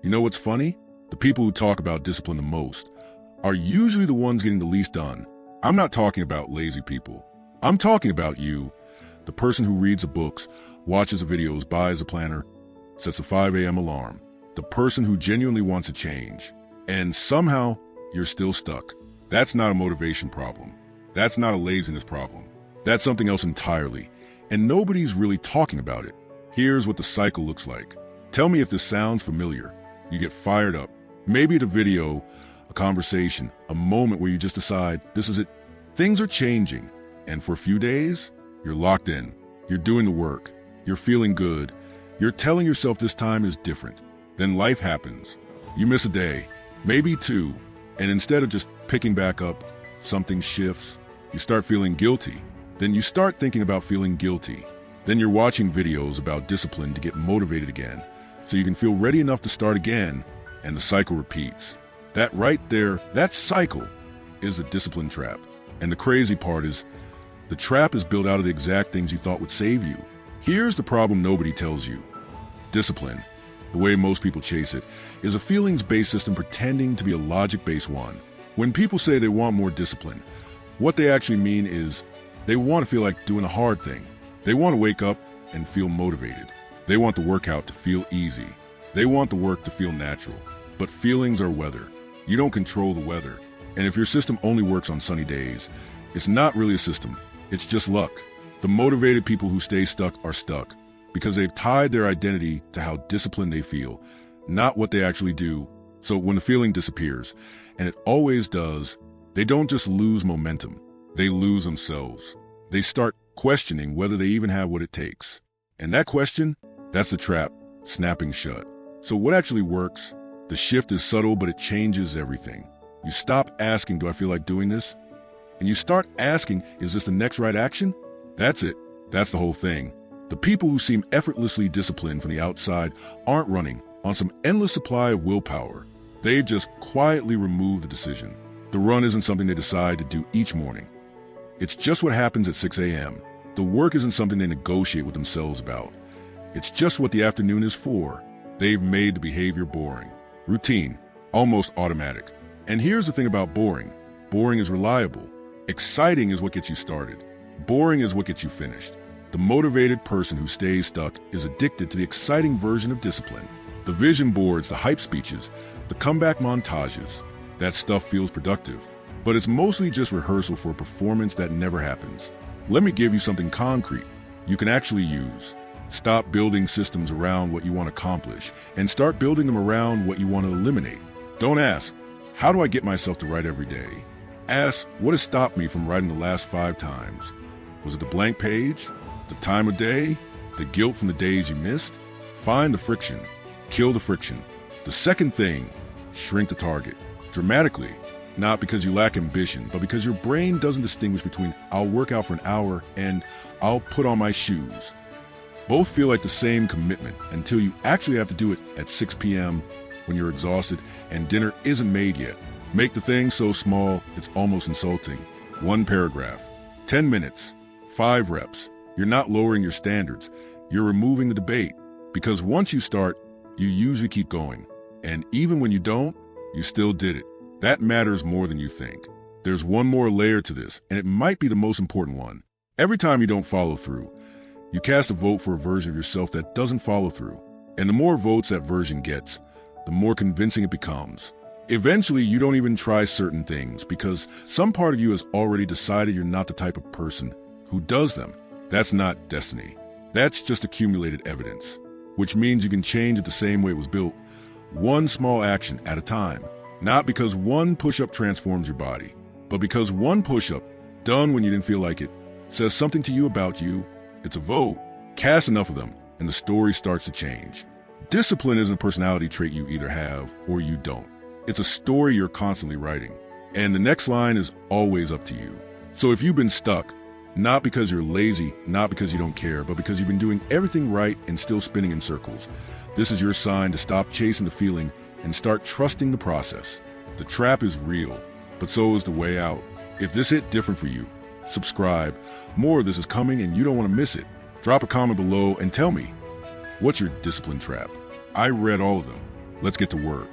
You know what's funny? The people who talk about discipline the most are usually the ones getting the least done. I'm not talking about lazy people. I'm talking about you, the person who reads the books, watches the videos, buys a planner, sets a 5 a.m. alarm, the person who genuinely wants to change. And somehow, you're still stuck. That's not a motivation problem. That's not a laziness problem. That's something else entirely. And nobody's really talking about it. Here's what the cycle looks like. Tell me if this sounds familiar. You get fired up. Maybe at a video, a conversation, a moment where you just decide, this is it. Things are changing. And for a few days, you're locked in. You're doing the work. You're feeling good. You're telling yourself this time is different. Then life happens. You miss a day, maybe two. And instead of just picking back up, something shifts. You start feeling guilty. Then you start thinking about feeling guilty. Then you're watching videos about discipline to get motivated again, so you can feel ready enough to start again, and the cycle repeats. That right there, that cycle is the discipline trap. And the crazy part is, the trap is built out of the exact things you thought would save you. Here's the problem nobody tells you. Discipline, the way most people chase it, is a feelings-based system pretending to be a logic-based one. When people say they want more discipline, what they actually mean is they want to feel like doing a hard thing. They want to wake up and feel motivated. They want the workout to feel easy. They want the work to feel natural. But feelings are weather. You don't control the weather. And if your system only works on sunny days, it's not really a system. It's just luck. The motivated people who stay stuck are stuck because they've tied their identity to how disciplined they feel, not what they actually do. So when the feeling disappears, and it always does, they don't just lose momentum. They lose themselves. They start questioning whether they even have what it takes. And that question, that's the trap, snapping shut. So what actually works? The shift is subtle, but it changes everything. You stop asking, do I feel like doing this? And you start asking, is this the next right action? That's it. That's the whole thing. The people who seem effortlessly disciplined from the outside aren't running on some endless supply of willpower. They've just quietly removed the decision. The run isn't something they decide to do each morning. It's just what happens at 6 a.m. The work isn't something they negotiate with themselves about. It's just what the afternoon is for. They've made the behavior boring, routine, almost automatic. And here's the thing about boring. Boring is reliable. Exciting is what gets you started. Boring is what gets you finished. The motivated person who stays stuck is addicted to the exciting version of discipline. The vision boards, the hype speeches, the comeback montages. That stuff feels productive. But it's mostly just rehearsal for a performance that never happens. Let me give you something concrete you can actually use. Stop building systems around what you want to accomplish and start building them around what you want to eliminate. Don't ask, how do I get myself to write every day? Ask, what has stopped me from writing the last 5 times? Was it the blank page? The time of day? The guilt from the days you missed? Find the friction. Kill the friction. The second thing, shrink the target. Dramatically. Not because you lack ambition, but because your brain doesn't distinguish between I'll work out for an hour and I'll put on my shoes. Both feel like the same commitment until you actually have to do it at 6 p.m. when you're exhausted and dinner isn't made yet. Make the thing so small, it's almost insulting. 1 paragraph, 10 minutes, 5 reps. You're not lowering your standards. You're removing the debate. Because once you start, you usually keep going. And even when you don't, you still did it. That matters more than you think. There's one more layer to this, and it might be the most important one. Every time you don't follow through, you cast a vote for a version of yourself that doesn't follow through. And the more votes that version gets, the more convincing it becomes. Eventually, you don't even try certain things because some part of you has already decided you're not the type of person who does them. That's not destiny. That's just accumulated evidence, which means you can change it the same way it was built, one small action at a time. Not because one push-up transforms your body, but because one push-up, done when you didn't feel like it, says something to you about you. It's a vote. Cast enough of them, and the story starts to change. Discipline isn't a personality trait you either have or you don't. It's a story you're constantly writing. And the next line is always up to you. So if you've been stuck, not because you're lazy, not because you don't care, but because you've been doing everything right and still spinning in circles, this is your sign to stop chasing the feeling and start trusting the process. The trap is real, but so is the way out. If this hit different for you, subscribe. More of this is coming and you don't want to miss it. Drop a comment below and tell me, what's your discipline trap? I read all of them. Let's get to work.